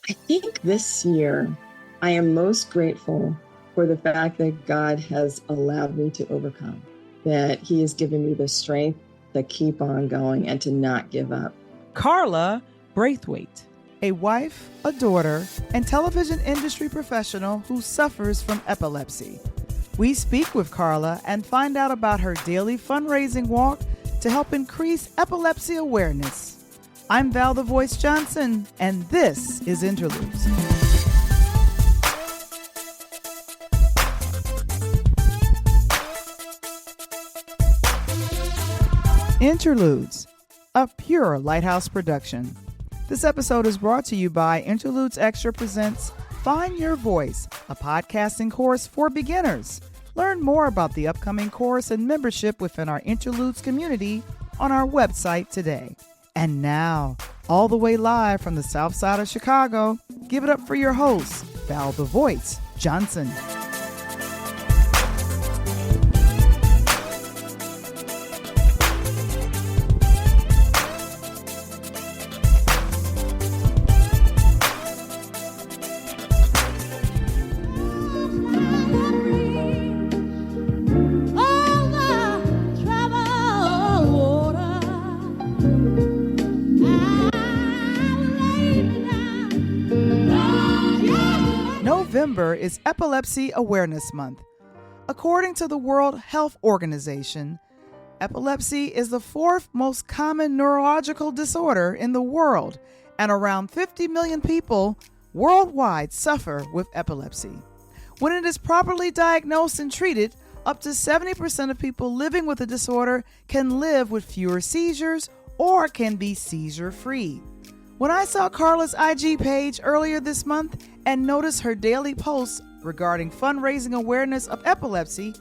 I think this year I am most grateful for the fact that God has allowed me to overcome, that He has given me the strength to keep on going and to not give up. Karla Braithwaite, a wife, a daughter, and television industry professional who suffers from epilepsy. We speak with Karla and find out about her daily fundraising walk to help increase epilepsy awareness. I'm Val the Voice Johnson, and this is Interludes. Interludes, a pure Lighthouse production. This episode is brought to you by Interludes Extra presents Find Your Voice, a podcasting course for beginners. Learn more about the upcoming course and membership within our Interludes community on our website today. And now, all the way live from the south side of Chicago, give it up for your host, Val the Voice Johnson. November is Epilepsy Awareness Month. According to the World Health Organization, epilepsy is the fourth most common neurological disorder in the world, and around 50 million people worldwide suffer with epilepsy. When it is properly diagnosed and treated, up to 70% of people living with the disorder can live with fewer seizures or can be seizure-free. When I saw Karla's IG page earlier this month and noticed her daily posts regarding fundraising awareness of epilepsy,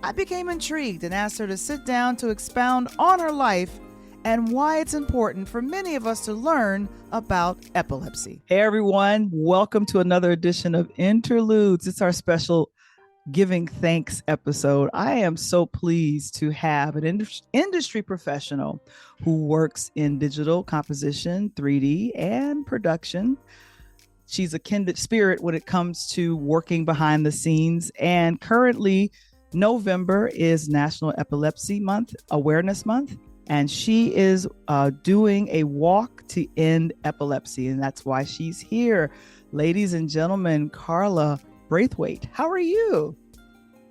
I became intrigued and asked her to sit down to expound on her life and why it's important for many of us to learn about epilepsy. Hey everyone, welcome to another edition of Interludes. It's our special Giving Thanks episode. I am so pleased to have an industry professional who works in digital composition, 3D, and production. She's a kindred spirit when it comes to working behind the scenes. And currently, November is National Epilepsy Month, Awareness Month. And she is doing a walk to end epilepsy. And that's why she's here. Ladies and gentlemen, Karla Braithwaite, how are you?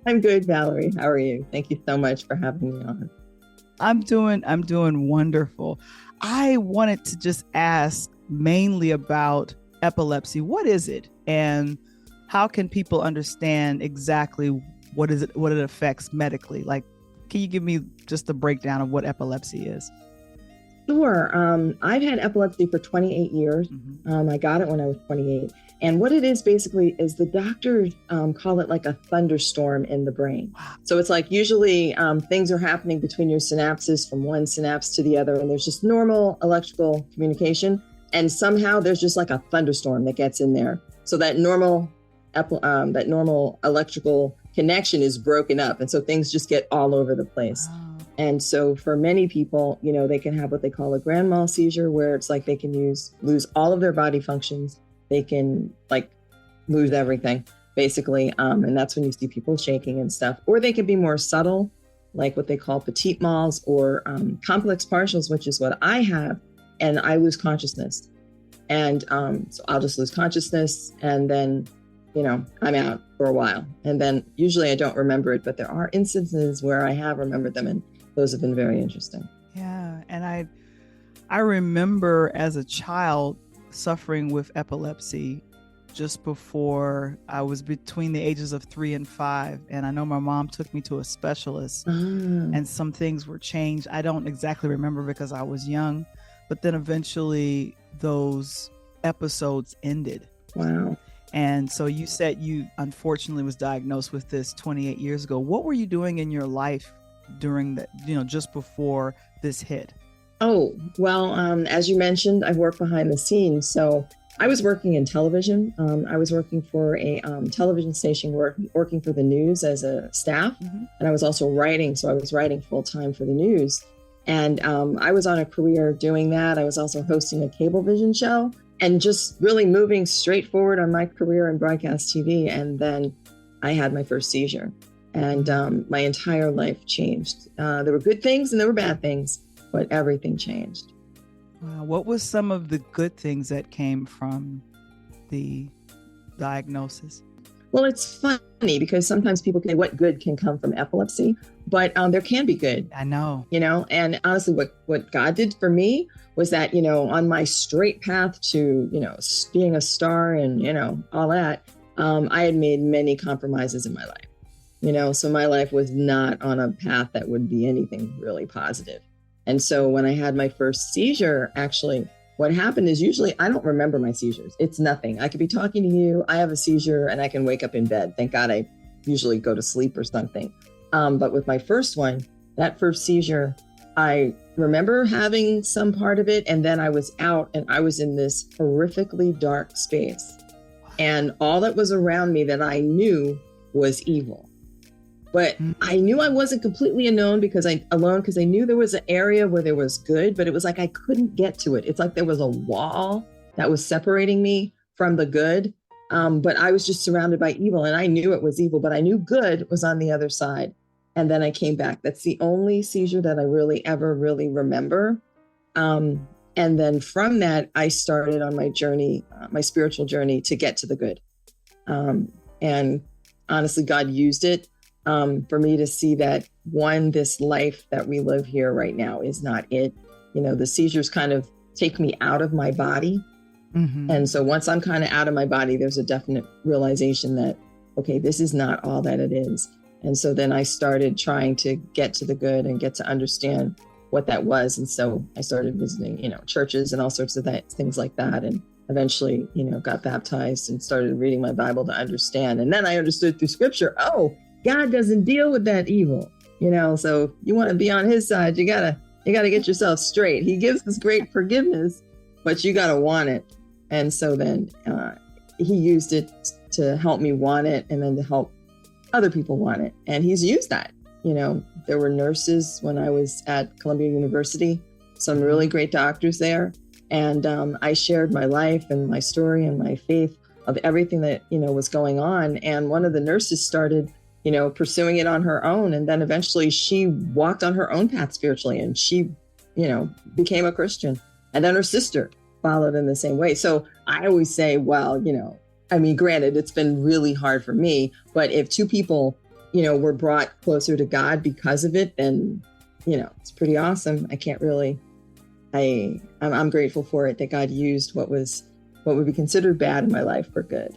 I'm good, Valerie. How are you? Thank you so much for having me on. I'm doing wonderful. I wanted to just ask mainly about epilepsy. What is it? And how can people understand exactly what it affects medically? Like, can you give me just a breakdown of what epilepsy is? Sure. I've had epilepsy for 28 years. Mm-hmm. I got it when I was 28. And what it is basically is the doctors call it like a thunderstorm in the brain. Wow. So it's like usually things are happening between your synapses from one synapse to the other, and there's just normal electrical communication. And somehow there's just like a thunderstorm that gets in there. So that normal electrical connection is broken up. And so things just get all over the place. Wow. And so for many people, they can have what they call a grand mal seizure, where it's like they can lose all of their body functions. They can lose everything, basically. And that's when you see people shaking and stuff. Or they can be more subtle, like what they call petit mals or complex partials, which is what I have. And I lose consciousness. And so I'll just lose consciousness. And then, I'm out for a while. And then usually I don't remember it. But there are instances where I have remembered them. And those have been very interesting. Yeah. And I remember as a child suffering with epilepsy just before I was between the ages of 3 and 5. And I know my mom took me to a specialist and some things were changed. I don't exactly remember because I was young, but then eventually those episodes ended. Wow. And so you said you unfortunately was diagnosed with this 28 years ago. What were you doing in your life during that, just before this hit? Oh, well, as you mentioned, I've worked behind the scenes. So I was working in television. I was working for a television station, working for the news as a staff. Mm-hmm. And I was also writing. So I was writing full time for the news. And I was on a career doing that. I was also hosting a Cablevision show. and just really moving straight forward on my career in broadcast TV. And then I had my first seizure, and my entire life changed. There were good things and there were bad things, but everything changed. What was some of the good things that came from the diagnosis? Well, it's funny because sometimes people say what good can come from epilepsy, but there can be good. I know. And honestly, what God did for me was that, on my straight path to, being a star and, all that, I had made many compromises in my life, so my life was not on a path that would be anything really positive. And so when I had my first seizure, actually, what happened is usually I don't remember my seizures. It's nothing. I could be talking to you, I have a seizure, and I can wake up in bed. Thank God I usually go to sleep or something. But with my first one, that first seizure, I remember having some part of it, and then I was out and I was in this horrifically dark space. And all that was around me that I knew was evil. But I knew I wasn't completely alone because I knew there was an area where there was good, but it was like I couldn't get to it. It's like there was a wall that was separating me from the good. But I was just surrounded by evil, and I knew it was evil, but I knew good was on the other side. And then I came back. That's the only seizure that I ever really remember. And then from that, I started on my journey, my spiritual journey to get to the good. And honestly, God used it for me to see that, one, this life that we live here right now is not it. The seizures kind of take me out of my body. Mm-hmm. And so once I'm kind of out of my body, there's a definite realization that, okay, this is not all that it is. And so then I started trying to get to the good and get to understand what that was. And so I started visiting, churches and all sorts of things like that. And eventually, got baptized and started reading my Bible to understand. And then I understood through scripture, oh, God doesn't deal with that evil, so you want to be on his side. You gotta get yourself straight. He gives us great forgiveness, but you gotta want it. And so then he used it to help me want it, and then to help other people want it. And he's used that. There were nurses when I was at Columbia University, some really great doctors there. And I shared my life and my story and my faith of everything that, was going on. And one of the nurses started pursuing it on her own. And then eventually she walked on her own path spiritually, and she, became a Christian. And then her sister followed in the same way. So I always say, well, granted, it's been really hard for me, but if two people, were brought closer to God because of it, then, it's pretty awesome. I'm grateful for it, that God used what would be considered bad in my life for good.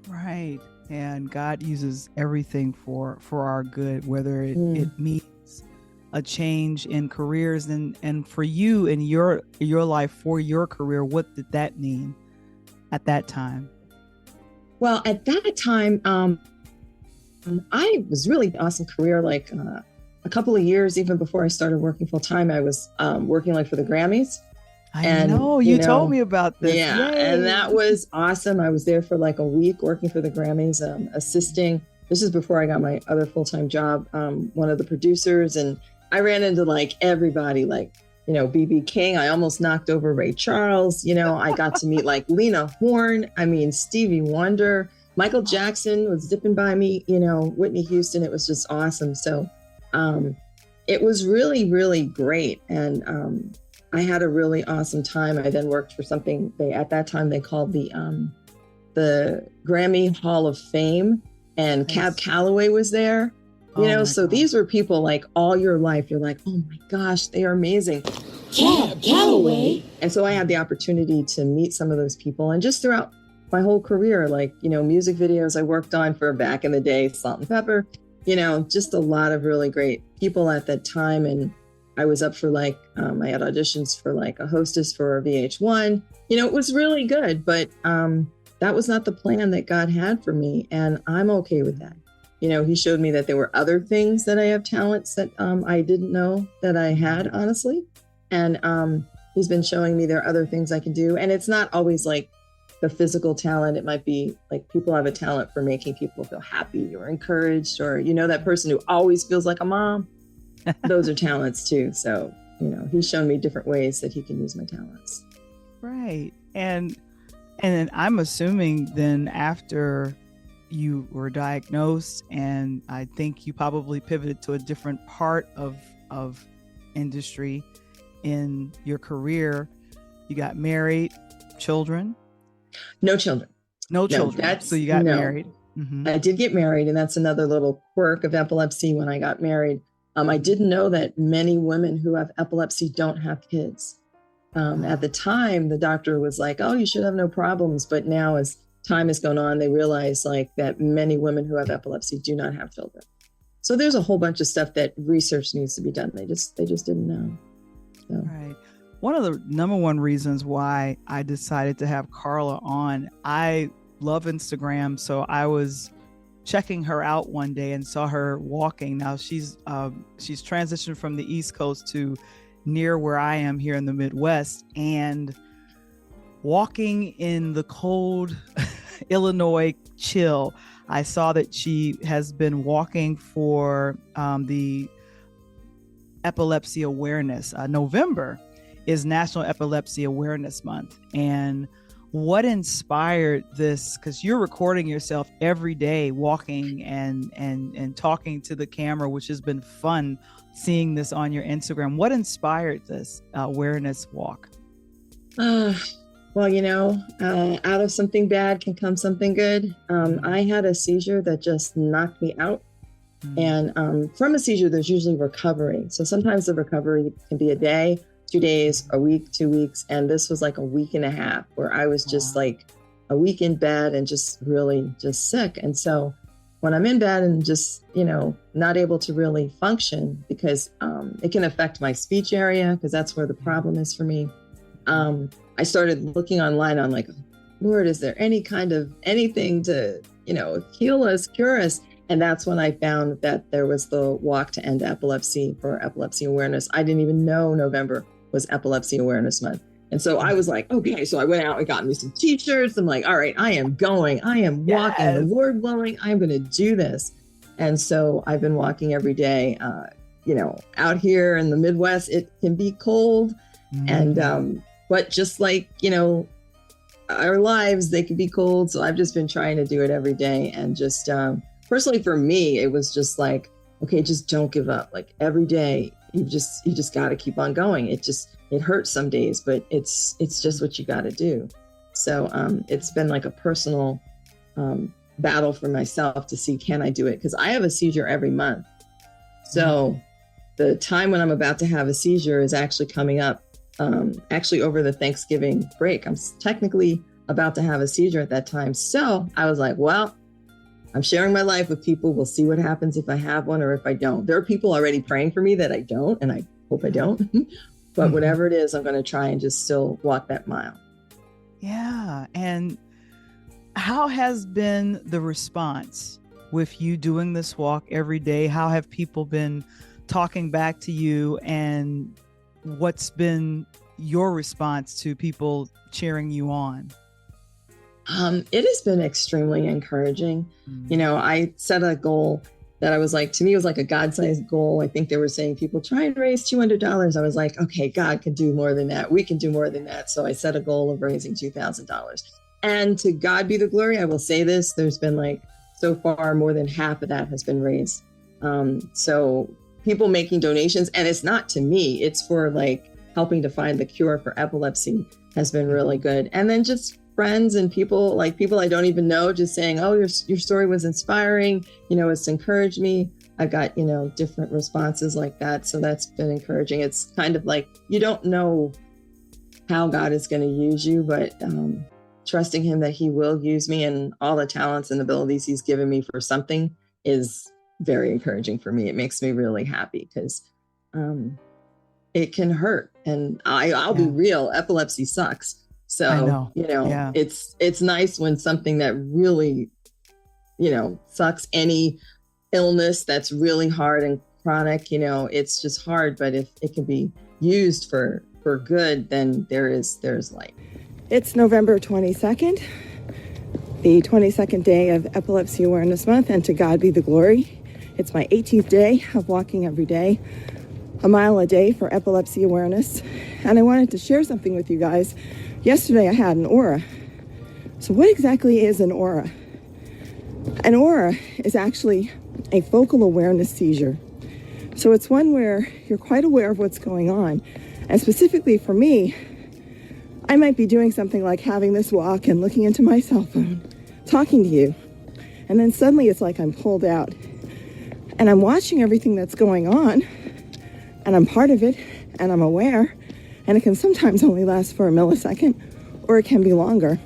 Right. And God uses everything for our good, whether it means a change in careers, and for you in your life, for your career, what did that mean at that time? Well, at that time, I was really awesome career. Like a couple of years, even before I started working full time, I was working for the Grammys. I know you told me about this. Yeah. Yay. And that was awesome. I was there for a week working for the Grammys, assisting. This is before I got my other full-time job, one of the producers. And I ran into everybody, BB King. I almost knocked over Ray Charles. I got to meet Lena Horne. Stevie Wonder, Michael Jackson was zipping by me, Whitney Houston. It was just awesome. So it was really, really great. And I had a really awesome time. I then worked for something at that time they called the Grammy Hall of Fame, and nice. Cab Calloway was there. So God. These were people all your life. You're oh my gosh, they are amazing. Cab Calloway. And so I had the opportunity to meet some of those people, and just throughout my whole career, music videos I worked on for back in the day, Salt and Pepper, just a lot of really great people at that time. And I was up for I had auditions for a hostess for VH1. It was really good, but that was not the plan that God had for me. And I'm okay with that. He showed me that there were other things that I have talents that I didn't know that I had, honestly. And he's been showing me there are other things I can do. And it's not always the physical talent. It might be people have a talent for making people feel happy or encouraged, or, that person who always feels like a mom. Those are talents too. So, he's shown me different ways that he can use my talents. Right. And And then I'm assuming then after you were diagnosed, and I think you probably pivoted to a different part of industry in your career, you got married, children? No children. No children. So you got married. Mm-hmm. I did get married, and that's another little quirk of epilepsy. When I got married, I didn't know that many women who have epilepsy don't have kids. At the time, the doctor was like, oh, you should have no problems. But now as time has gone on, they realize like that many women who have epilepsy do not have children. So there's a whole bunch of stuff that research needs to be done. They just didn't know. So. Right. One of the number one reasons why I decided to have Karla on, I love Instagram. So I was checking her out one day and saw her walking. Now she's transitioned from the East Coast to near where I am here in the Midwest, and walking in the cold Illinois chill. I saw that she has been walking for the Epilepsy Awareness. November is National Epilepsy Awareness Month. And what inspired this? Because you're recording yourself every day walking and talking to the camera, which has been fun seeing this on your Instagram. What inspired this awareness walk? Well, out of something bad can come something good. I had a seizure that just knocked me out. And from a seizure, there's usually recovery. So sometimes the recovery can be a day, 2 days, a week, 2 weeks. And this was like a week and a half where I was just like a week in bed and just really just sick. And so when I'm in bed and just, not able to really function, because it can affect my speech area, because that's where the problem is for me. I started looking online on like, Lord, is there any kind of anything to, heal us, cure us? And that's when I found that there was the Walk to End Epilepsy for Epilepsy Awareness. I didn't even know November was Epilepsy Awareness Month. And so I was like, okay, so I went out and got me some t-shirts. I'm like, all right, I am going, I am walking, the Lord willing, I'm going to do this. And so I've been walking every day. Out here in the Midwest, it can be cold. And, but just like, our lives, they can be cold. So I've just been trying to do it every day. And just personally for me, it was just like, okay, just don't give up. Like every day, you just got to keep on going. It hurts some days, but it's just what you got to do. So it's been like a personal battle for myself to see, can I do it? Because I have a seizure every month. So the time when I'm about to have a seizure is actually coming up, actually over the Thanksgiving break. I'm technically about to have a seizure at that time. So I was like, well, I'm sharing my life with people. We'll see what happens if I have one or if I don't. There are people already praying for me that I don't, and I hope I don't. But whatever it is, I'm going to try and just still walk that mile. Yeah. And how has been the response with you doing this walk every day? How have people been talking back to you, and what's been your response to people cheering you on? It has been extremely encouraging. I set a goal that I was like, to me, it was like a God-sized goal. I think they were saying people try and raise $200. I was like, okay, God can do more than that. We can do more than that. So I set a goal of raising $2,000. And to God be the glory, I will say this, there's been like, so far, more than half of that has been raised. So people making donations, and it's not to me, it's for like helping to find the cure for epilepsy has been really good. And then just friends and people I don't even know, just saying, oh, your story was inspiring. It's encouraged me. I got, different responses like that. So that's been encouraging. It's kind of like, you don't know how God is going to use you, but trusting him that he will use me, and all the talents and abilities he's given me for something is very encouraging for me. It makes me really happy because it can hurt. And I'll be real, epilepsy sucks. So, it's nice when something that really, sucks, any illness that's really hard and chronic, it's just hard. But if it can be used for good, then there's light. It's November 22nd, the 22nd day of Epilepsy Awareness Month, and to God be the glory. It's my 18th day of walking every day, a mile a day for epilepsy awareness. And I wanted to share something with you guys. Yesterday I had an aura, So what exactly is an aura? An aura is actually a focal awareness seizure. So it's one where you're quite aware of what's going on. And specifically for me, I might be doing something like having this walk and looking into my cell phone, talking to you. And then suddenly it's like I'm pulled out. And I'm watching everything that's going on. And I'm part of it. And I'm aware. And it can sometimes only last for a millisecond, or it can be longer.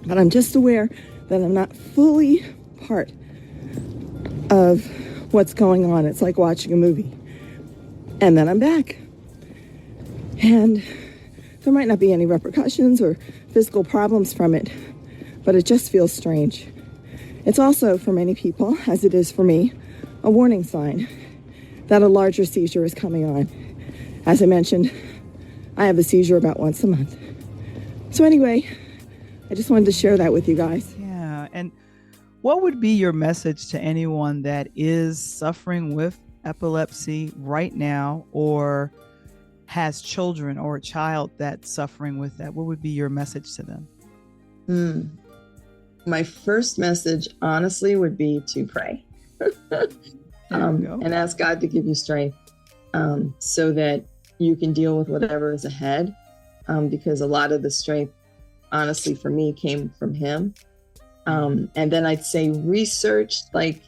But I'm just aware that I'm not fully part of what's going on. It's like watching a movie. And then I'm back. And there might not be any repercussions or physical problems from it, but it just feels strange. It's also, for many people, as it is for me, a warning sign that a larger seizure is coming on. As I mentioned, I have a seizure about once a month. So anyway, I just wanted to share that with you guys. Yeah. And what would be your message to anyone that is suffering with epilepsy right now, or has children or a child that's suffering with that? What would be your message to them? My first message, honestly, would be to pray and ask God to give you strength so that you can deal with whatever is ahead. Because a lot of the strength, honestly, for me, came from Him. And then I'd say research, like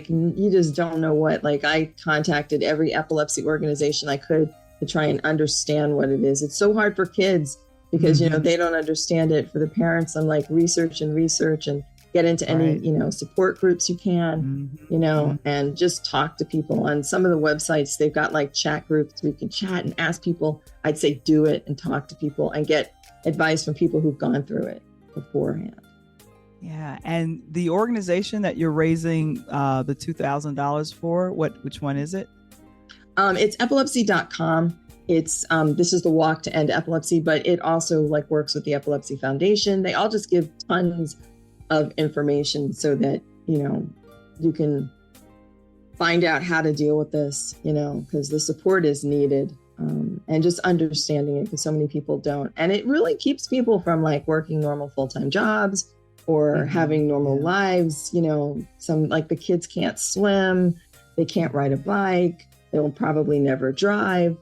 you just don't know what. Like, I contacted every epilepsy organization I could to try and understand what it is. It's so hard for kids because, they don't understand it. For the parents, I'm like, research and get into any, support groups you can, and just talk to people. On some of the websites, they've got like chat groups where you can chat and ask people. I'd say do it and talk to people and get advice from people who've gone through it beforehand. Yeah. And the organization that you're raising the $2,000 for, which one is it? It's epilepsy.com. It's this is the walk to end epilepsy, but it also works with the Epilepsy Foundation. They all just give tons of information so that, you can find out how to deal with this, because the support is needed, and just understanding it, because so many people don't. And it really keeps people from working normal full-time jobs or having normal lives. Some the kids can't swim, they can't ride a bike, they will probably never drive,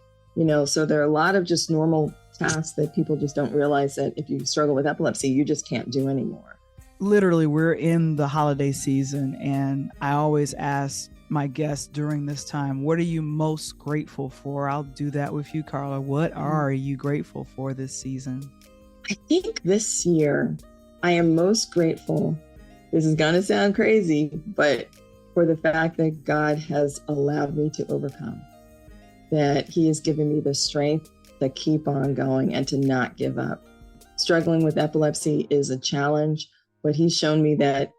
so there are a lot of just normal tasks that people just don't realize that if you struggle with epilepsy, you just can't do anymore. Literally, we're in the holiday season, and I always ask my guests during this time, what are you most grateful for? I'll do that with you, Karla. What are you grateful for this season? I think this year I am most grateful. This is going to sound crazy, but for the fact that God has allowed me to overcome, that He has given me the strength to keep on going and to not give up. Struggling with epilepsy is a challenge, but He's shown me that,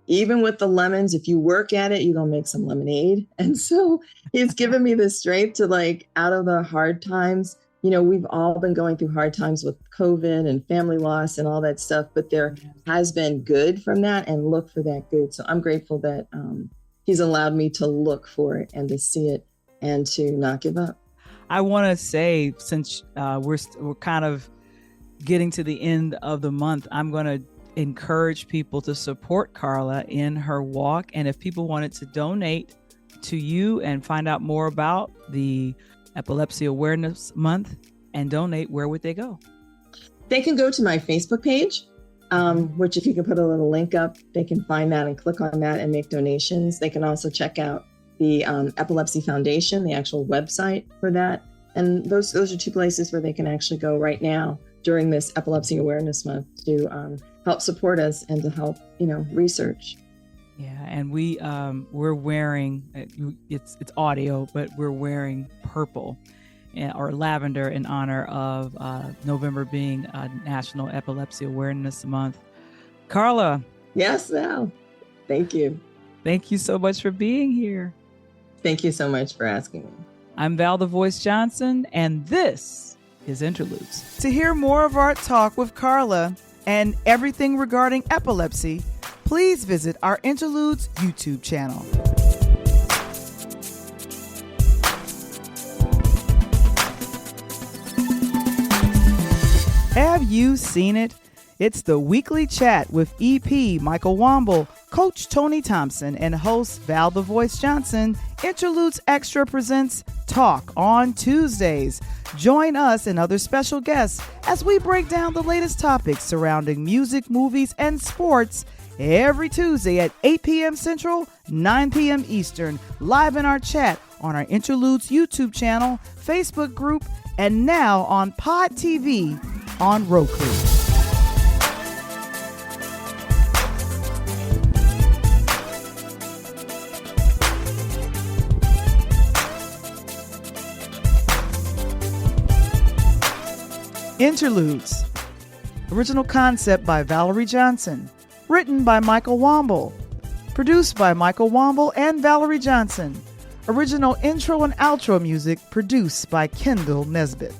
even with the lemons, if you work at it, you're going to make some lemonade. And so He's given me the strength to out of the hard times. We've all been going through hard times with COVID and family loss and all that stuff, but there has been good from that, and look for that good. So I'm grateful that He's allowed me to look for it and to see it and to not give up. I want to say, since we're kind of getting to the end of the month, I'm going to encourage people to support Karla in her walk. And if people wanted to donate to you and find out more about the Epilepsy Awareness Month and donate, where would they go? They can go to my Facebook page, which if you can put a little link up, they can find that and click on that and make donations. They can also check out the Epilepsy Foundation, the actual website for that. And those are two places where they can actually go right now during this Epilepsy Awareness Month to help support us and to help, research. Yeah, and we're wearing, it's audio, but we're wearing purple or lavender in honor of November being National Epilepsy Awareness Month. Karla. Yes, Val. Thank you. Thank you so much for being here. Thank you so much for asking me. I'm Val the Voice Johnson, and this is Interludes. To hear more of our talk with Karla and everything regarding epilepsy, please visit our Interludes YouTube channel. Have you seen it? It's the weekly chat with EP Michael Womble, Coach Tony Thompson, and host Val the Voice Johnson. Interludes Extra presents Talk on Tuesdays. Join us and other special guests as we break down the latest topics surrounding music, movies, and sports every Tuesday at 8 p.m. Central, 9 p.m. Eastern, live in our chat on our Interludes YouTube channel, Facebook group, and now on Pod TV on Roku. Interludes. Original concept by Valerie Johnson. Written by Michael Womble. Produced by Michael Womble and Valerie Johnson. Original intro and outro music produced by Kendall Nesbitt.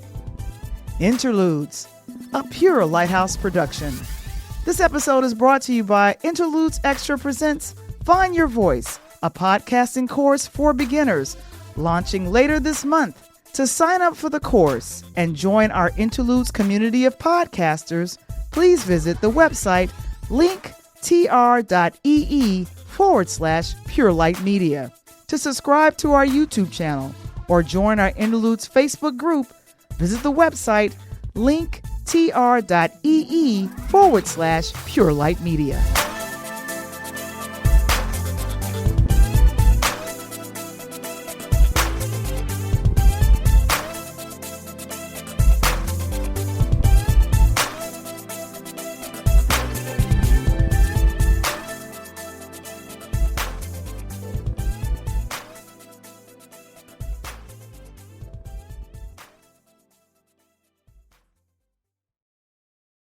Interludes. A pure Lighthouse production. This episode is brought to you by Interludes Extra presents Find Your Voice, a podcasting course for beginners, launching later this month. To sign up for the course and join our Interludes community of podcasters, please visit the website linktr.ee/Purelight To subscribe to our YouTube channel or join our Interludes Facebook group, visit the website linktr.ee/Purelight